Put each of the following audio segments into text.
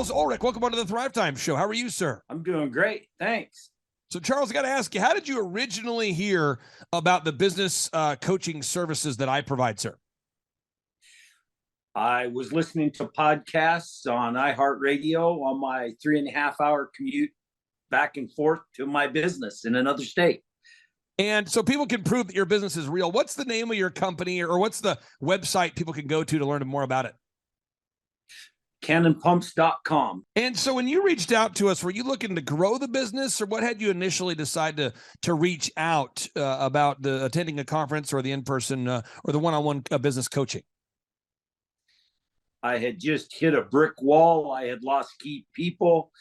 Charles Ulrich, welcome on to the Thrive Time Show. How are you, sir? I'm doing great. Thanks. So, Charles, I got to ask you, how did you originally hear about the business coaching services that I provide, sir? I was listening to podcasts on iHeartRadio on my 3.5-hour commute back and forth to my business in another state. And so people can prove that your business is real. What's the name of your company, or what's the website people can go to learn more about it? CannonPumps.com. And so when you reached out to us, were you looking to grow the business, or what had you initially decide to reach out about the attending a conference or the in-person or the one-on-one business coaching? I had just hit a brick wall. I had lost key people.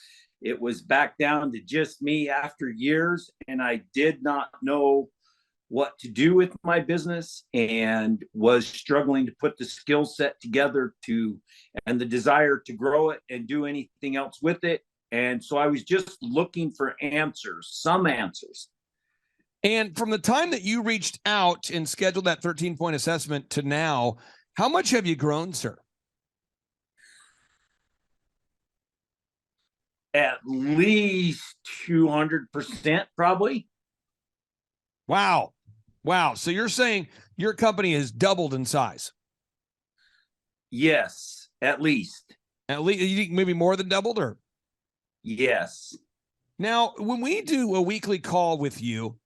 It was back down to just me after years, and I did not know what to do with my business and was struggling to put the skill set together and the desire to grow it and do anything else with it. And so I was just looking for answers, some answers. And from the time that you reached out and scheduled that 13-point assessment to now, how much have you grown, sir? At least 200%, probably. Wow. So you're saying your company has doubled in size? Yes, at least. At least, you think maybe more than doubled, or? Yes. Now, when we do a weekly call with you,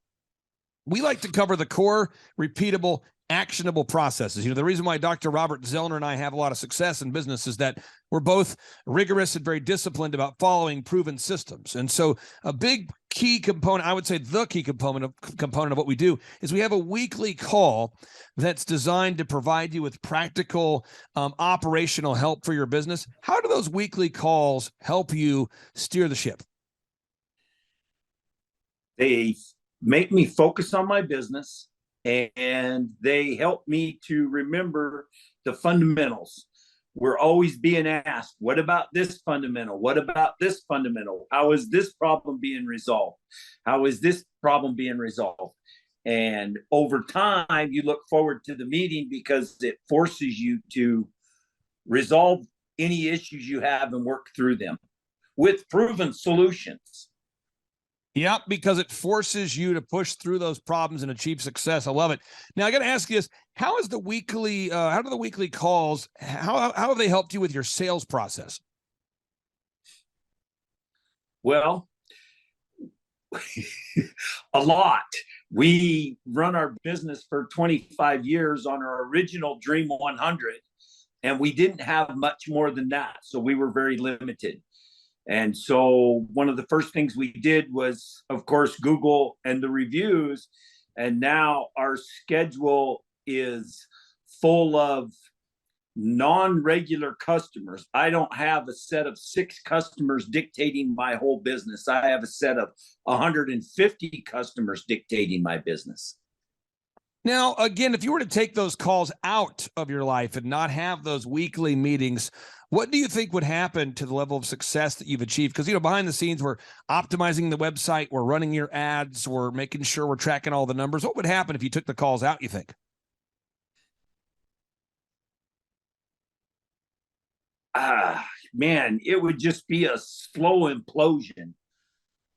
we like to cover the core, repeatable, actionable processes. The reason why Dr. Robert Zellner and I have a lot of success in business is that we're both rigorous and very disciplined about following proven systems. And so a big key component, I would say the key component of what we do, is we have a weekly call that's designed to provide you with practical operational help for your business. How do those weekly calls help you steer the ship? They make me focus on my business, and they help me to remember the fundamentals. We're always being asked, what about this fundamental? What about this fundamental? How is this problem being resolved? How is this problem being resolved? And over time, you look forward to the meeting because it forces you to resolve any issues you have and work through them with proven solutions. Yep, because it forces you to push through those problems and achieve success. I love it. Now, I got to ask you this: how do the weekly calls? How have they helped you with your sales process? Well, a lot. We run our business for 25 years on our original Dream 100, and we didn't have much more than that, so we were very limited. And so one of the first things we did was, of course, Google and the reviews. And now our schedule is full of non-regular customers. I don't have a set of 6 customers dictating my whole business. I have a set of 150 customers dictating my business. Now, again, if you were to take those calls out of your life and not have those weekly meetings, what do you think would happen to the level of success that you've achieved? Because, behind the scenes, we're optimizing the website, we're running your ads, we're making sure we're tracking all the numbers. What would happen if you took the calls out, you think? Man, it would just be a slow implosion.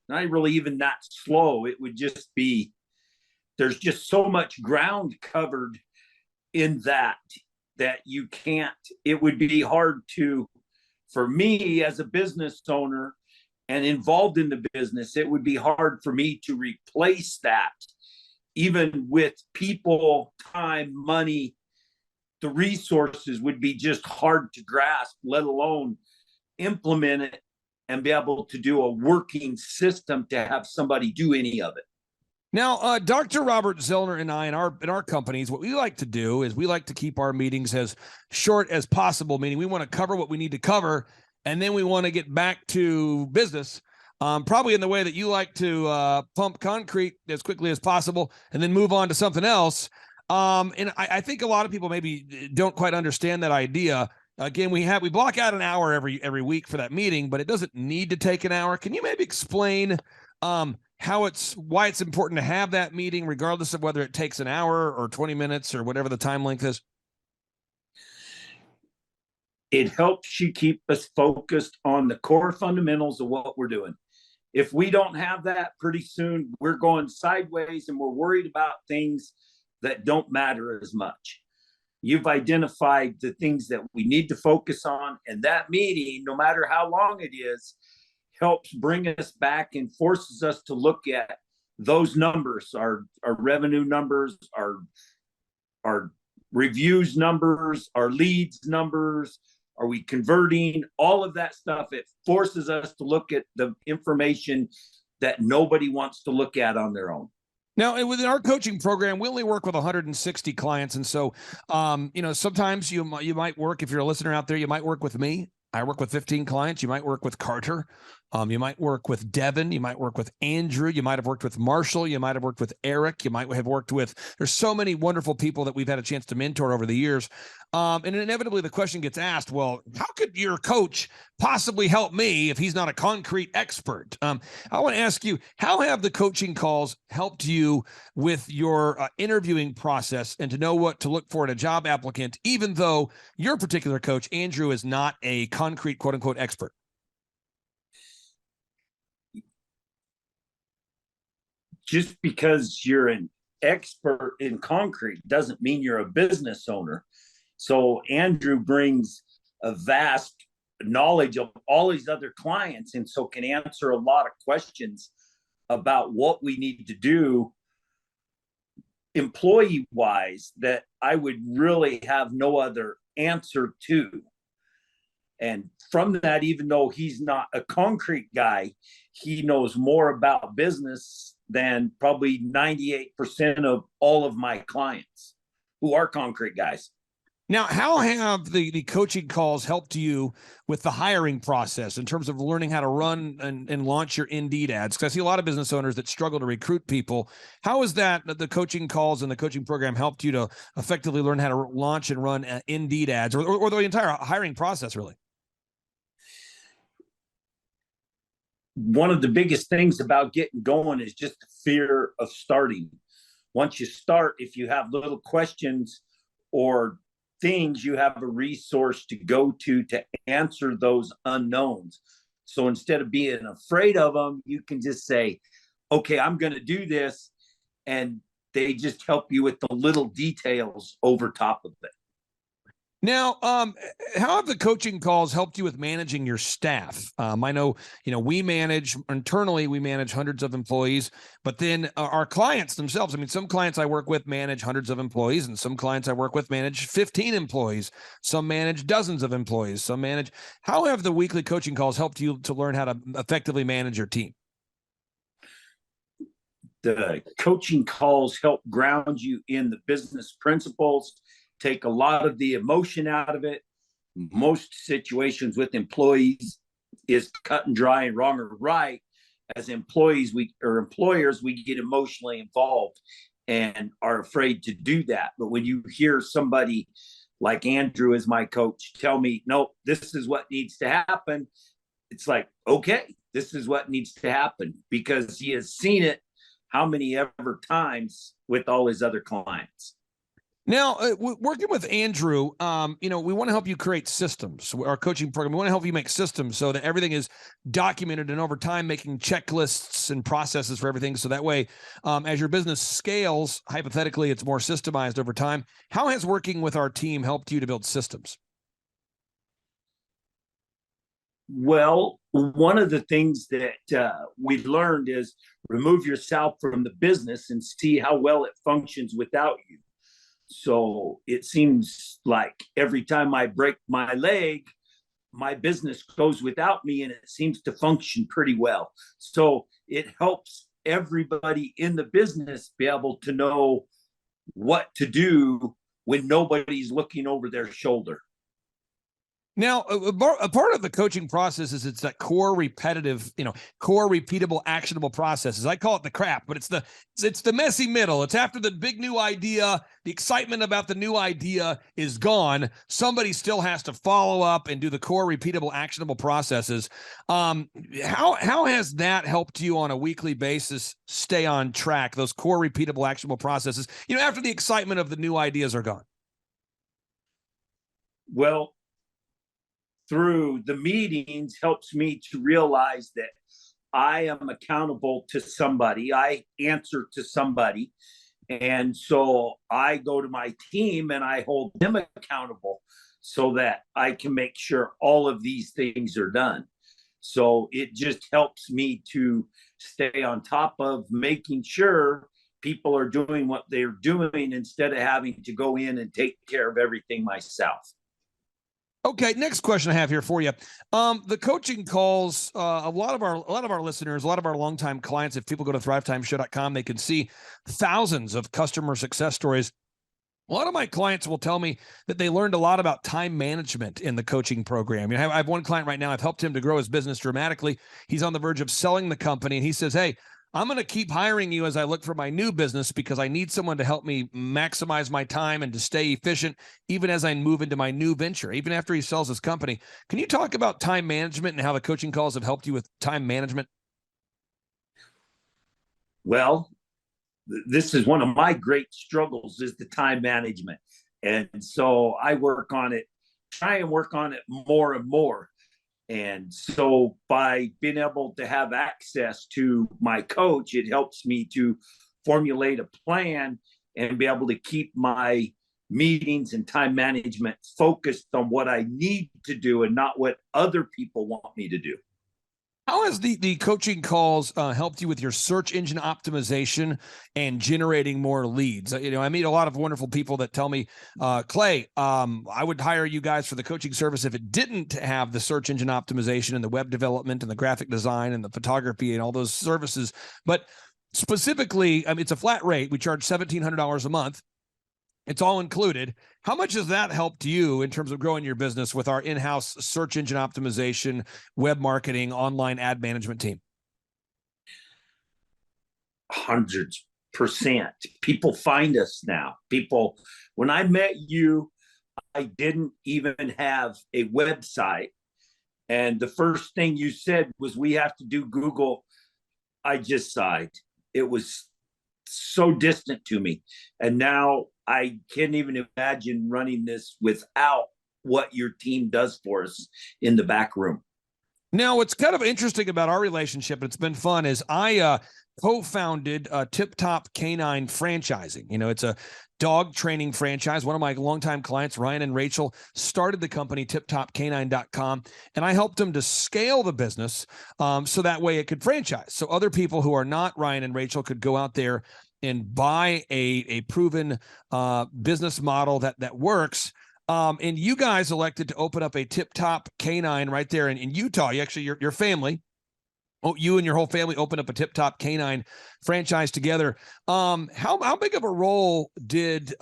Not really even that slow. It would just be, there's just so much ground covered in that you can't, it would be hard for me as a business owner and involved in the business, it would be hard for me to replace that, even with people, time, money. The resources would be just hard to grasp, let alone implement it and be able to do a working system to have somebody do any of it. Now, Dr. Robert Zellner and I in our companies, what we like to do is we like to keep our meetings as short as possible, meaning we want to cover what we need to cover, and then we want to get back to business, probably in the way that you like to pump concrete as quickly as possible and then move on to something else. And I think a lot of people maybe don't quite understand that idea. Again, we block out an hour every week for that meeting, but it doesn't need to take an hour. Can you maybe explain why it's important to have that meeting, regardless of whether it takes an hour or 20 minutes or whatever the time length is? It helps you keep us focused on the core fundamentals of what we're doing. If we don't have that, pretty soon we're going sideways and we're worried about things that don't matter as much. You've identified the things that we need to focus on, and that meeting, no matter how long it is, helps bring us back and forces us to look at those numbers, our revenue numbers, our reviews numbers, our leads numbers. Are we converting? All of that stuff. It forces us to look at the information that nobody wants to look at on their own. Now, within our coaching program, we only work with 160 clients. And so, sometimes you might work, if you're a listener out there, you might work with me. I work with 15 clients. You might work with Carter. You might work with Devin. You might work with Andrew. You might have worked with Marshall. You might have worked with Eric. You might have worked with, there's so many wonderful people that we've had a chance to mentor over the years. And inevitably the question gets asked, well, how could your coach possibly help me if he's not a concrete expert? I want to ask you, how have the coaching calls helped you with your interviewing process and to know what to look for in a job applicant, even though your particular coach, Andrew, is not a concrete, quote unquote, expert? Just because you're an expert in concrete doesn't mean you're a business owner. So Andrew brings a vast knowledge of all these other clients, and so can answer a lot of questions about what we need to do employee wise that I would really have no other answer to. And from that, even though he's not a concrete guy, he knows more about business than probably 98% of all of my clients who are concrete guys. Now, how have the coaching calls helped you with the hiring process in terms of learning how to run and launch your Indeed ads? Because I see a lot of business owners that struggle to recruit people. How has that, the coaching calls and the coaching program, helped you to effectively learn how to launch and run Indeed ads or the entire hiring process, really? One of the biggest things about getting going is just the fear of starting. Once you start, if you have little questions or things, you have a resource to go to answer those unknowns. So instead of being afraid of them, you can just say, okay, I'm going to do this. And they just help you with the little details over top of it. Now, how have the coaching calls helped you with managing your staff? I know, we manage internally, we manage hundreds of employees, but then our clients themselves, I mean, some clients I work with manage hundreds of employees, and some clients I work with manage 15 employees. Some manage dozens of employees. How have the weekly coaching calls helped you to learn how to effectively manage your team? The coaching calls help ground you in the business principles, take a lot of the emotion out of it. Most situations with employees is cut and dry and wrong or right. As employers, we get emotionally involved and are afraid to do that. But when you hear somebody like Andrew as my coach tell me, no, this is what needs to happen, it's like, okay, this is what needs to happen, because he has seen it how many ever times with all his other clients. Now, working with Andrew, we want to help you create systems. Our coaching program, we want to help you make systems so that everything is documented, and over time making checklists and processes for everything. So that way, as your business scales, hypothetically, it's more systemized over time. How has working with our team helped you to build systems? Well, one of the things that we've learned is remove yourself from the business and see how well it functions without you. So it seems like every time I break my leg, my business goes without me, and it seems to function pretty well. So it helps everybody in the business be able to know what to do when nobody's looking over their shoulder. Now, a part of the coaching process is it's that core repetitive, core repeatable, actionable processes. I call it the crap, but it's the messy middle. It's after the big new idea, the excitement about the new idea is gone. Somebody still has to follow up and do the core repeatable, actionable processes. How has that helped you on a weekly basis stay on track? Those core repeatable, actionable processes, after the excitement of the new ideas are gone. Well, through the meetings helps me to realize that I am accountable to somebody. I answer to somebody. And so I go to my team and I hold them accountable so that I can make sure all of these things are done. So it just helps me to stay on top of making sure people are doing what they're doing instead of having to go in and take care of everything myself. Okay, next question I have here for you. The coaching calls, a lot of our listeners, a lot of our longtime clients, if people go to thrivetimeshow.com, they can see thousands of customer success stories. A lot of my clients will tell me that they learned a lot about time management in the coaching program. You know, I have one client right now. I've helped him to grow his business dramatically. He's on the verge of selling the company, and he says, "Hey, I'm going to keep hiring you as I look for my new business because I need someone to help me maximize my time and to stay efficient, even as I move into my new venture, even after he sells his company." Can you talk about time management and how the coaching calls have helped you with time management? Well, this is one of my great struggles is the time management. And so I work on it, try and work on it more and more. And so by being able to have access to my coach, it helps me to formulate a plan and be able to keep my meetings and time management focused on what I need to do and not what other people want me to do. How has the coaching calls helped you with your search engine optimization and generating more leads? You know, I meet a lot of wonderful people that tell me, Clay, I would hire you guys for the coaching service if it didn't have the search engine optimization and the web development and the graphic design and the photography and all those services. But specifically, I mean, it's a flat rate. We charge $1,700 a month. It's all included. How much has that helped you in terms of growing your business with our in-house search engine optimization, web marketing, online ad management team? 100%. People find us now. People, when I met you, I didn't even have a website. And the first thing you said was, we have to do Google. I just sighed. It was so distant to me. And now I can't even imagine running this without what your team does for us in the back room. Now, what's kind of interesting about our relationship, and it's been fun, is I co-founded Tip Top Canine Franchising. You know, it's a dog training franchise. One of my longtime clients, Ryan and Rachel, started the company tiptopcanine.com, and I helped them to scale the business so that way it could franchise. So other people who are not Ryan and Rachel could go out there and buy a proven business model that works. And you guys elected to open up a Tip Top Canine right there in Utah. You actually, your family, you and your whole family opened up a Tip Top Canine franchise together. How big of a role did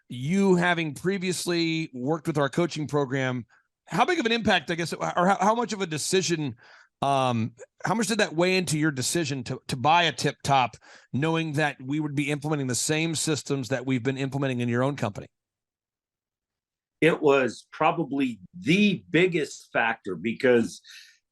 you, having previously worked with our coaching program, how big of an impact, I guess, or how much of a decision, how much did that weigh into your decision to buy a Tip Top, knowing that we would be implementing the same systems that we've been implementing in your own company? It was probably the biggest factor because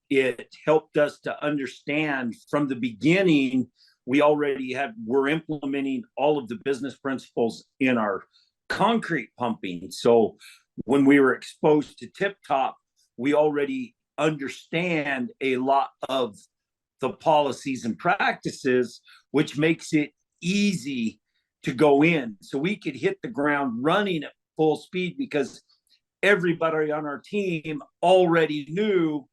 it helped us to understand from the beginning. We already were implementing all of the business principles in our concrete pumping. So when we were exposed to Tip Top, we already understand a lot of the policies and practices, which makes it easy to go in. So we could hit the ground running at full speed because everybody on our team already knew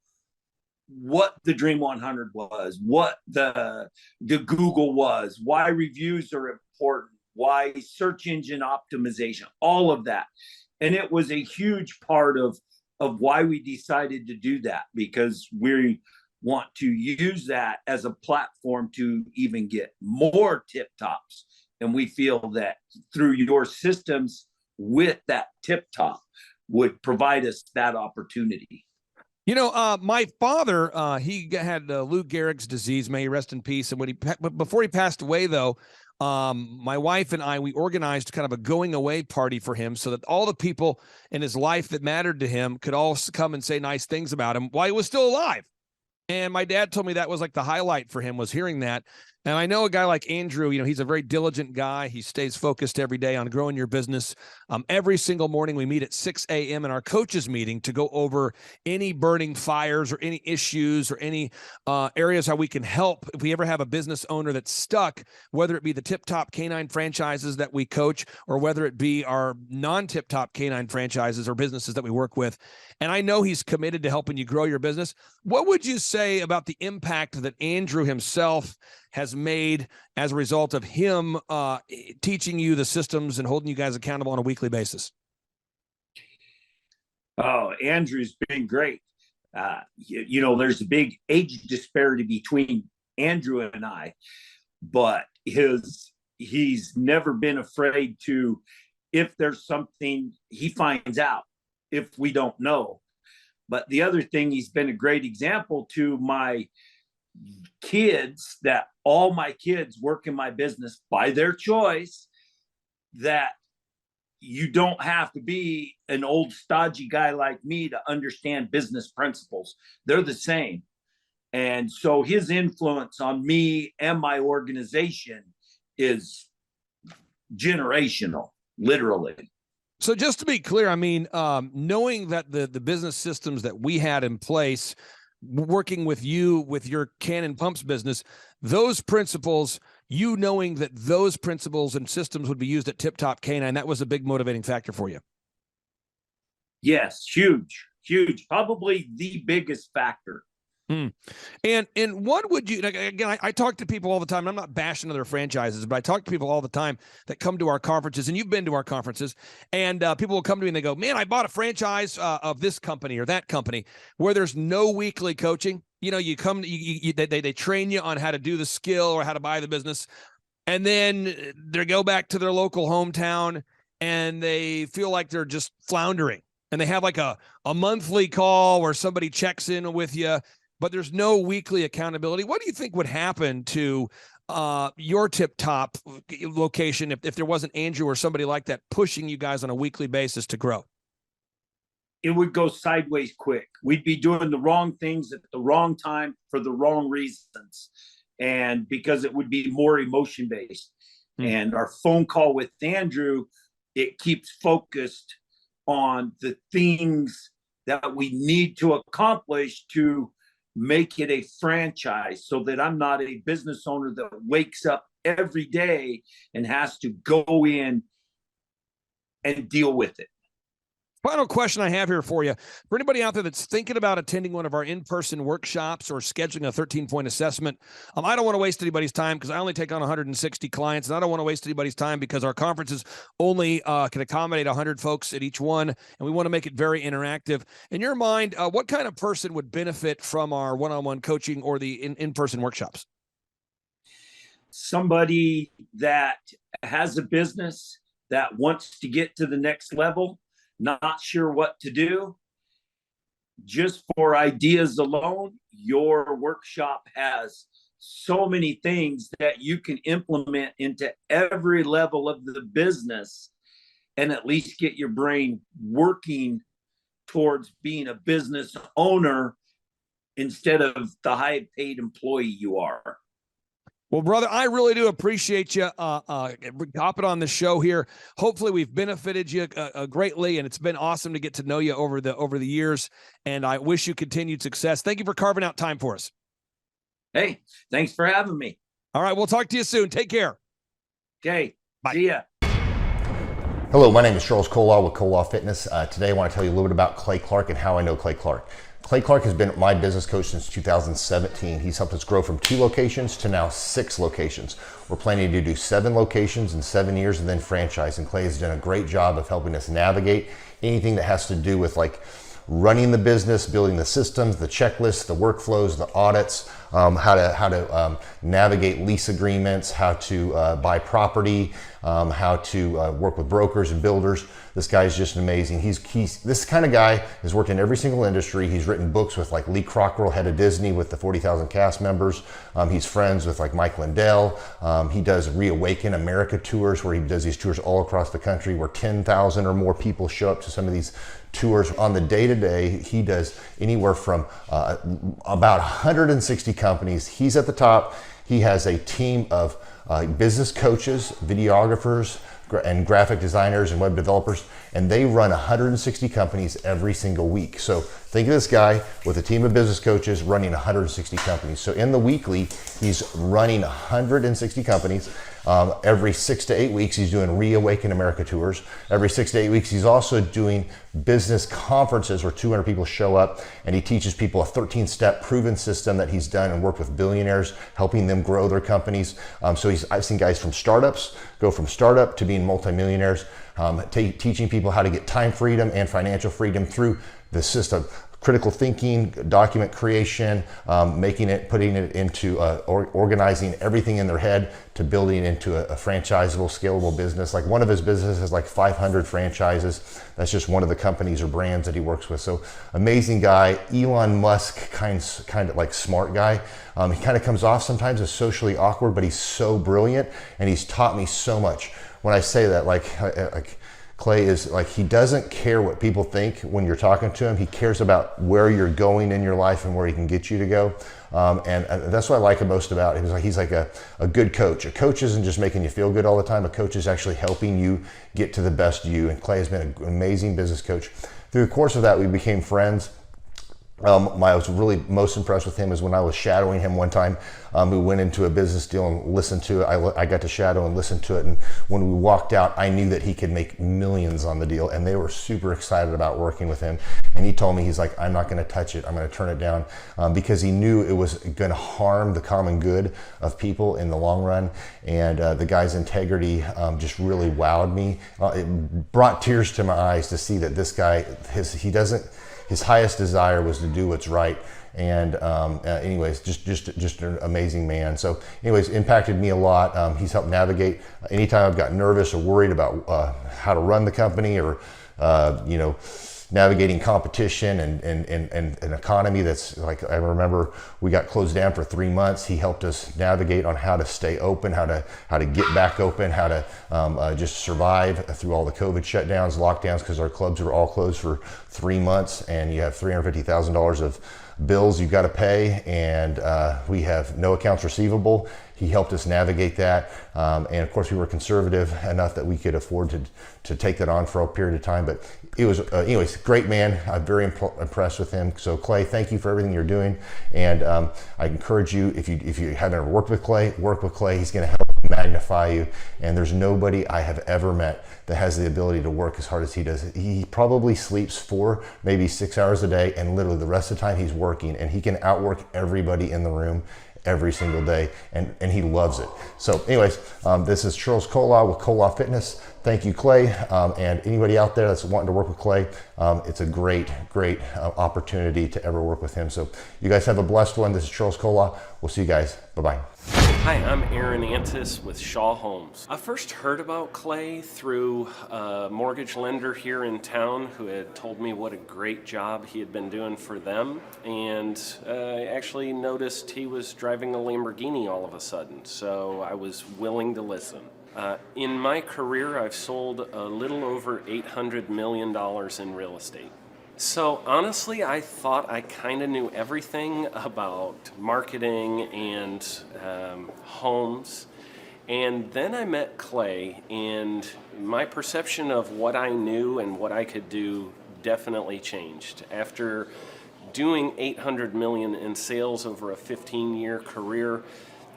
what the Dream 100 was, what the Google was, why reviews are important, why search engine optimization, all of that. And it was a huge part of why we decided to do that, because we want to use that as a platform to even get more Tip Tops. And we feel that through your systems with that Tip Top would provide us that opportunity. You know, my father, he had Lou Gehrig's disease. May he rest in peace. And before he passed away, though, my wife and I, we organized kind of a going away party for him so that all the people in his life that mattered to him could all come and say nice things about him while he was still alive. And my dad told me that was like the highlight for him, was hearing that. And I know a guy like Andrew, he's a very diligent guy. He stays focused every day on growing your business. Every single morning we meet at 6 a.m. in our coaches meeting to go over any burning fires or any issues or any areas how we can help. If we ever have a business owner that's stuck, whether it be the Tip Top Canine franchises that we coach or whether it be our non-Tip Top Canine franchises or businesses that we work with. And I know he's committed to helping you grow your business. What would you say about the impact that Andrew himself has made as a result of him teaching you the systems and holding you guys accountable on a weekly basis? Oh, Andrew's been great. There's a big age disparity between Andrew and I, but he's never been afraid to, if there's something he finds out, if we don't know. But the other thing, he's been a great example to my kids, that all my kids work in my business by their choice, that you don't have to be an old stodgy guy like me to understand business principles. They're the same. And so his influence on me and my organization is generational, literally. So just to be clear, knowing that the business systems that we had in place, working with you with your Cannon Pumps business, those principles, knowing that those principles and systems would be used at Tip Top Canine, that was a big motivating factor for you. Yes, huge, probably the biggest factor. And what would you, again, I talk to people all the time. I'm not bashing other franchises, but I talk to people all the time that come to our conferences, and you've been to our conferences, and people will come to me and they go, man, I bought a franchise of this company or that company where there's no weekly coaching. You come, they train you on how to do the skill or how to buy the business. And then they go back to their local hometown and they feel like they're just floundering, and they have like a monthly call where somebody checks in with you, but there's no weekly accountability. What do you think would happen to your Tip Top location if there wasn't Andrew or somebody like that pushing you guys on a weekly basis to grow? It would go sideways quick. We'd be doing the wrong things at the wrong time for the wrong reasons. And because it would be more emotion based. And our phone call with Andrew, it keeps focused on the things that we need to accomplish to make it a franchise, so that I'm not a business owner that wakes up every day and has to go in and deal with it. Final question I have here for you. For anybody out there that's thinking about attending one of our in-person workshops or scheduling a 13-point assessment, I don't want to waste anybody's time because I only take on 160 clients, and I don't want to waste anybody's time because our conferences only can accommodate 100 folks at each one, and we want to make it very interactive. In your mind, what kind of person would benefit from our one-on-one coaching or the in-person workshops? Somebody that has a business that wants to get to the next level, not sure what to do. Just for ideas alone, your workshop has so many things that you can implement into every level of the business and at least get your brain working towards being a business owner instead of the high paid employee you are. Well, brother, I really do appreciate you hopping on the show here. Hopefully we've benefited you greatly, and it's been awesome to get to know you over the years, and I wish you continued success. Thank you for carving out time for us. Hey, thanks for having me. All right, we'll talk to you soon. Take care. Okay, bye. See ya. Hello, my name is Charles Kolaw with Kolaw Fitness. Today I want to tell you a little bit about Clay Clark and how I know Clay Clark. Clay Clark has been my business coach since 2017. He's helped us grow from 2 locations to now 6 locations. We're planning to do 7 locations in 7 years and then franchise. And Clay has done a great job of helping us navigate anything that has to do with like running the business, building the systems, the checklists, the workflows, the audits, how to navigate lease agreements, how to buy property, how to work with brokers and builders. This guy is just amazing. He's this kind of guy has worked in every single industry. He's written books with like Lee Cockrell, head of Disney, with the 40,000 cast members. He's friends with like Mike Lindell. He does Reawaken America tours, where he does these tours all across the country where 10,000 or more people show up to some of these tours. On the day-to-day, he does anywhere from about 160 companies. He's at the top. He has a team of business coaches, videographers, and graphic designers and web developers, and they run 160 companies every single week. So think of this guy with a team of business coaches running 160 companies. So in the weekly, he's running 160 companies. Every 6 to 8 weeks, he's doing Reawaken America tours. Every 6 to 8 weeks, he's also doing business conferences where 200 people show up, and he teaches people a 13-step proven system that he's done and worked with billionaires, helping them grow their companies. I've seen guys from startups go from startup to being multimillionaires, teaching people how to get time freedom and financial freedom through the system. Critical thinking, document creation, putting it into organizing everything in their head to building into a franchisable, scalable business. Like one of his businesses has like 500 franchises. That's just one of the companies or brands that he works with. So amazing guy, Elon Musk kind of like smart guy. He kind of comes off sometimes as socially awkward, but he's so brilliant and he's taught me so much. When I say that, like Clay is like, he doesn't care what people think when you're talking to him. He cares about where you're going in your life and where he can get you to go. And that's what I like him most about him. He's like a good coach. A coach isn't just making you feel good all the time. A coach is actually helping you get to the best you. And Clay has been an amazing business coach. Through the course of that, we became friends. I was really most impressed with him is when I was shadowing him one time. We went into a business deal and listened to it. I got to shadow and listen to it. And when we walked out, I knew that he could make millions on the deal. And they were super excited about working with him. And he told me, he's like, I'm not going to touch it. I'm going to turn it down because he knew it was going to harm the common good of people in the long run. And the guy's integrity just really wowed me. It brought tears to my eyes to see that this guy, his highest desire was to do what's right. And anyways, just an amazing man. So anyways, impacted me a lot. He's helped navigate anytime I've got nervous or worried about how to run the company or, navigating competition and an economy that's like, I remember we got closed down for 3 months. He helped us navigate on how to stay open, how to get back open, how to just survive through all the COVID shutdowns, lockdowns, because our clubs were all closed for 3 months and you have $350,000 of bills you've got to pay, and we have no accounts receivable. He helped us navigate that, and of course we were conservative enough that we could afford to take that on for a period of time. But it was, anyways, great man. I'm very impressed with him. So Clay, thank you for everything you're doing, and I encourage you, if you haven't ever worked with Clay, work with Clay. He's going to help magnify you, and there's nobody I have ever met that has the ability to work as hard as he does. He probably sleeps 4, maybe 6 hours a day, and literally the rest of the time he's working, and he can outwork everybody in the room every single day, and he loves it. So anyways, this is Charles Kolaw with Kolaw Fitness. Thank you, Clay. And anybody out there that's wanting to work with Clay, it's a great opportunity to ever work with him. So you guys have a blessed one. This is Charles Kolaw. We'll see you guys. Bye-bye. Hi, I'm Aaron Antis with Shaw Homes. I first heard about Clay through a mortgage lender here in town who had told me what a great job he had been doing for them, and I actually noticed he was driving a Lamborghini all of a sudden, so I was willing to listen. In my career, I've sold a little over $800 million in real estate. So honestly, I thought I kind of knew everything about marketing and homes. And then I met Clay, and my perception of what I knew and what I could do definitely changed. After doing $800 million in sales over a 15-year career,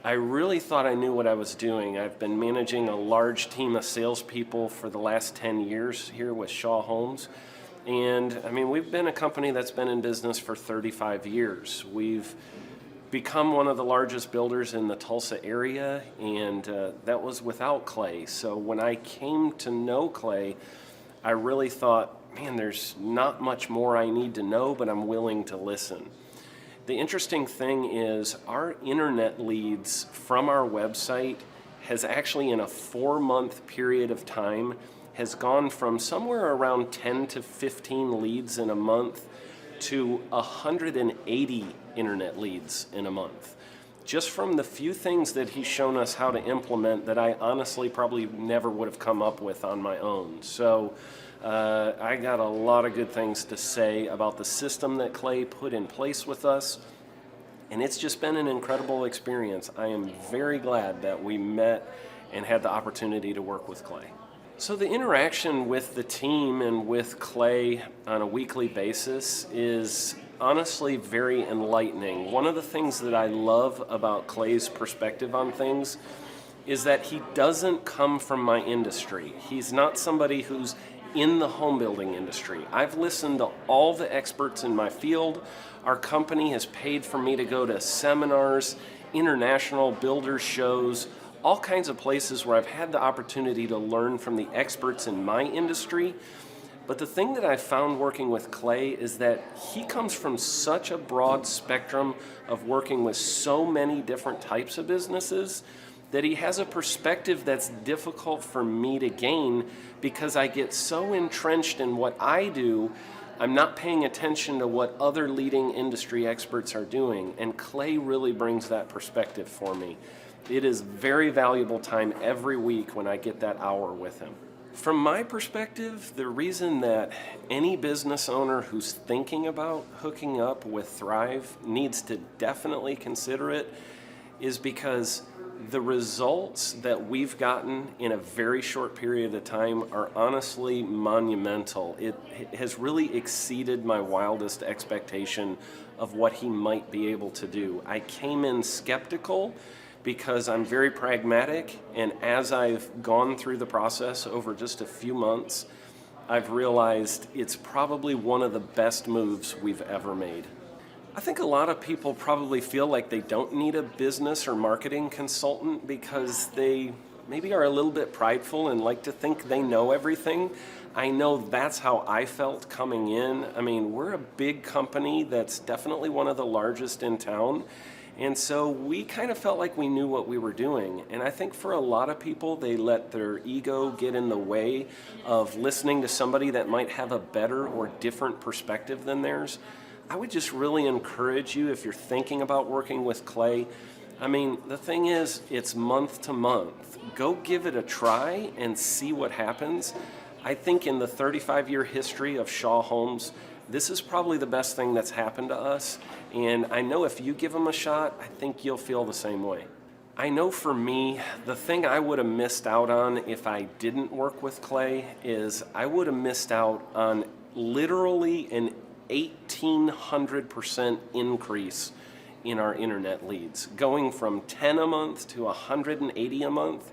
I really thought I knew what I was doing. I've been managing a large team of salespeople for the last 10 years here with Shaw Homes. And I mean, we've been a company that's been in business for 35 years. We've become one of the largest builders in the Tulsa area, and that was without Clay. So when I came to know Clay, I really thought, man, there's not much more I need to know, but I'm willing to listen. The interesting thing is our internet leads from our website has actually, in a 4-month period of time, has gone from somewhere around 10 to 15 leads in a month to 180 internet leads in a month. Just from the few things that he's shown us how to implement that I honestly probably never would have come up with on my own. So I got a lot of good things to say about the system that Clay put in place with us. And it's just been an incredible experience. I am very glad that we met and had the opportunity to work with Clay. So the interaction with the team and with Clay on a weekly basis is honestly very enlightening. One of the things that I love about Clay's perspective on things is that he doesn't come from my industry. He's not somebody who's in the home building industry. I've listened to all the experts in my field. Our company has paid for me to go to seminars, international builders shows, all kinds of places where I've had the opportunity to learn from the experts in my industry. But the thing that I found working with Clay is that he comes from such a broad spectrum of working with so many different types of businesses that he has a perspective that's difficult for me to gain because I get so entrenched in what I do, I'm not paying attention to what other leading industry experts are doing. And Clay really brings that perspective for me. It is very valuable time every week when I get that hour with him. From my perspective, the reason that any business owner who's thinking about hooking up with Thrive needs to definitely consider it is because the results that we've gotten in a very short period of time are honestly monumental. It has really exceeded my wildest expectation of what he might be able to do. I came in skeptical because I'm very pragmatic, and as I've gone through the process over just a few months, I've realized it's probably one of the best moves we've ever made. I think a lot of people probably feel like they don't need a business or marketing consultant because they maybe are a little bit prideful and like to think they know everything. I know that's how I felt coming in. I mean, we're a big company that's definitely one of the largest in town. And so we kind of felt like we knew what we were doing. And I think for a lot of people, they let their ego get in the way of listening to somebody that might have a better or different perspective than theirs. I would just really encourage you, if you're thinking about working with Clay, I mean, the thing is, it's month to month. Go give it a try and see what happens. I think in the 35-year history of Shaw Homes, this is probably the best thing that's happened to us. And I know if you give them a shot, I think you'll feel the same way. I know for me, the thing I would have missed out on if I didn't work with Clay is I would have missed out on literally an 1,800% increase in our internet leads. Going from 10 a month to 180 a month,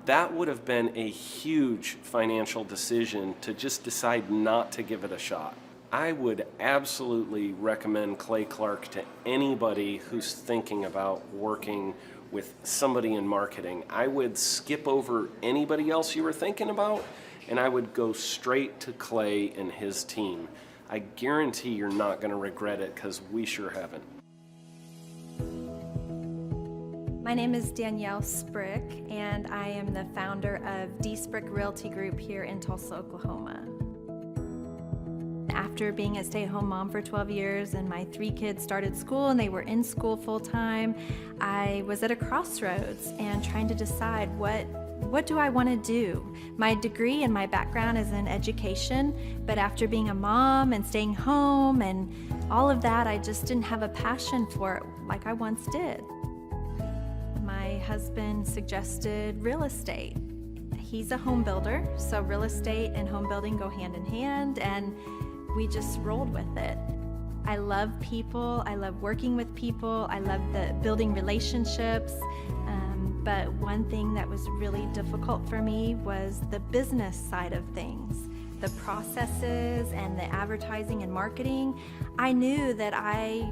that would have been a huge financial decision to just decide not to give it a shot. I would absolutely recommend Clay Clark to anybody who's thinking about working with somebody in marketing. I would skip over anybody else you were thinking about, and I would go straight to Clay and his team. I guarantee you're not going to regret it because we sure haven't. My name is Danielle Sprick, and I am the founder of D Sprick Realty Group here in Tulsa, Oklahoma. After being a stay-at-home mom for 12 years and my 3 kids started school and they were in school full-time, I was at a crossroads and trying to decide what do I want to do? My degree and my background is in education, but after being a mom and staying home and all of that, I just didn't have a passion for it like I once did. My husband suggested real estate. He's a home builder, so real estate and home building go hand in hand, and we just rolled with it. I love people, I love working with people, I love the building relationships, but one thing that was really difficult for me was the business side of things. The processes and the advertising and marketing. I knew that I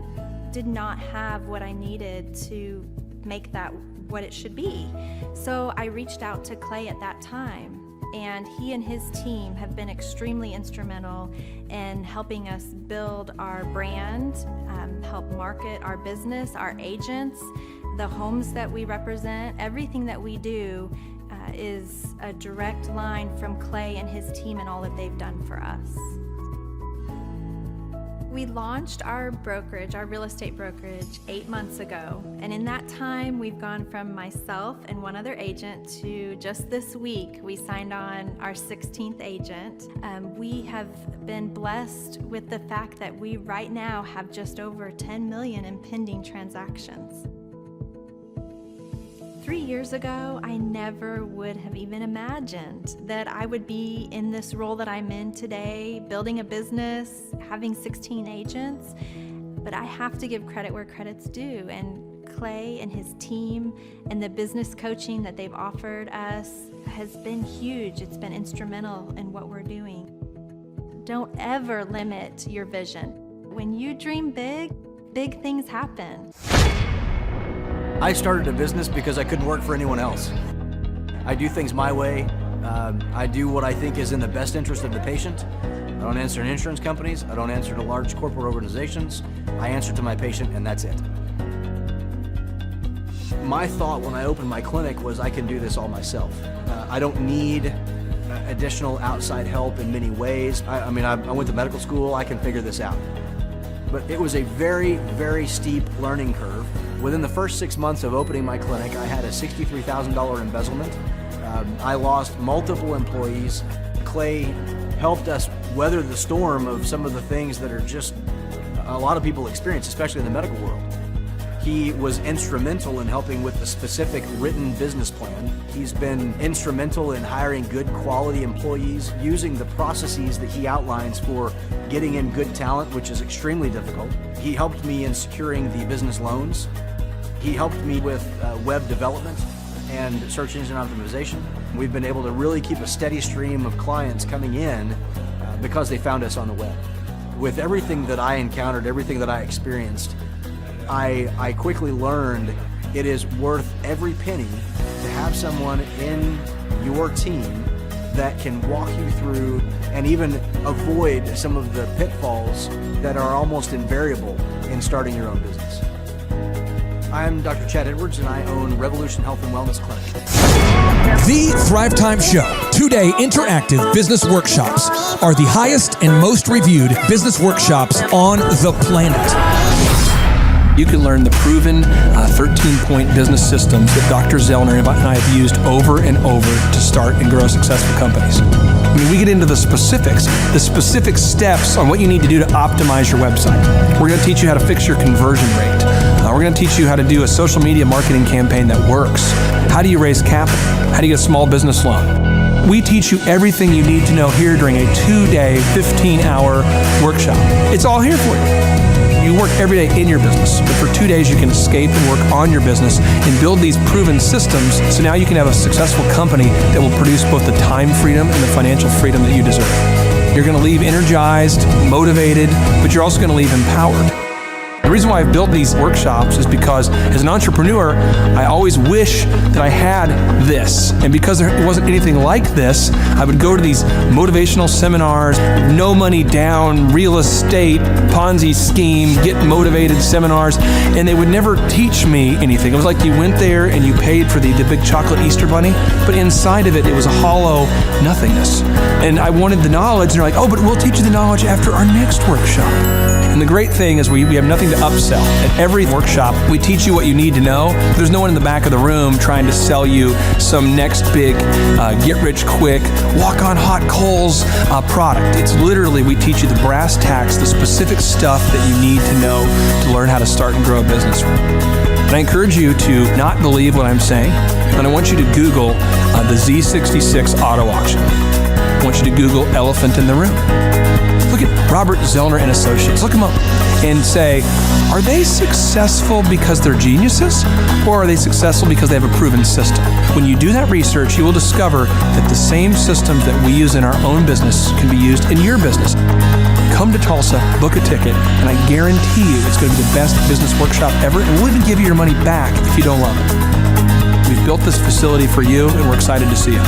did not have what I needed to make that what it should be. So I reached out to Clay at that time, and he and his team have been extremely instrumental in helping us build our brand, help market our business, our agents, the homes that we represent. Everything that we do is a direct line from Clay and his team and all that they've done for us. We launched our brokerage, our real estate brokerage, 8 months ago. And in that time, we've gone from myself and one other agent to just this week, we signed on our 16th agent. We have been blessed with the fact that we right now have just over 10 million in pending transactions. 3 years ago, I never would have even imagined that I would be in this role that I'm in today, building a business, having 16 agents. But I have to give credit where credit's due. And Clay and his team and the business coaching that they've offered us has been huge. It's been instrumental in what we're doing. Don't ever limit your vision. When you dream big, big things happen. I started a business because I couldn't work for anyone else. I do things my way. I do what I think is in the best interest of the patient. I don't answer to insurance companies. I don't answer to large corporate organizations. I answer to my patient, and that's it. My thought when I opened my clinic was I can do this all myself. I don't need additional outside help in many ways. I went to medical school. I can figure this out. But it was a very, very steep learning curve. Within the first 6 months of opening my clinic, I had a $63,000 embezzlement. I lost multiple employees. Clay helped us weather the storm of some of the things that are just a lot of people experience, especially in the medical world. He was instrumental in helping with the specific written business plan. He's been instrumental in hiring good quality employees, using the processes that he outlines for getting in good talent, which is extremely difficult. He helped me in securing the business loans. He helped me with web development and search engine optimization. We've been able to really keep a steady stream of clients coming in because they found us on the web. With everything that I encountered, everything that I experienced, I quickly learned it is worth every penny to have someone in your team that can walk you through and even avoid some of the pitfalls that are almost invariable in starting your own business. I'm Dr. Chad Edwards, and I own Revolution Health and Wellness Clinic. The Thrive Time Show 2-day interactive business workshops are the highest and most reviewed business workshops on the planet. You can learn the proven 13-point business systems that Dr. Zellner and I have used over and over to start and grow successful companies. I mean, we get into the specific steps on what you need to do to optimize your website. We're going to teach you how to fix your conversion rate. We're going to teach you how to do a social media marketing campaign that works. How do you raise capital? How do you get a small business loan? We teach you everything you need to know here during a 2-day, 15-hour workshop. It's all here for you. You work every day in your business, but for 2 days you can escape and work on your business and build these proven systems so now you can have a successful company that will produce both the time freedom and the financial freedom that you deserve. You're going to leave energized, motivated, but you're also going to leave empowered. The reason why I've built these workshops is because as an entrepreneur, I always wish that I had this. And because there wasn't anything like this, I would go to these motivational seminars, no money down, real estate, Ponzi scheme, get motivated seminars, and they would never teach me anything. It was like you went there and you paid for the big chocolate Easter bunny, but inside of it, it was a hollow nothingness. And I wanted the knowledge, and they're like, oh, but we'll teach you the knowledge after our next workshop. And the great thing is we have nothing to upsell. At every workshop, we teach you what you need to know. There's no one in the back of the room trying to sell you some next big get-rich-quick, walk-on-hot coals product. It's literally, we teach you the brass tacks, the specific stuff that you need to know to learn how to start and grow a business. And I encourage you to not believe what I'm saying, and I want you to Google the Z66 auto auction. I want you to Google elephant in the room. Look at Robert Zellner and Associates. Look them up and say, are they successful because they're geniuses, or are they successful because they have a proven system? When you do that research, you will discover that the same systems that we use in our own business can be used in your business. Come to Tulsa, book a ticket, and I guarantee you it's going to be the best business workshop ever, and we'll even give you your money back if you don't love it. We've built this facility for you, and we're excited to see you.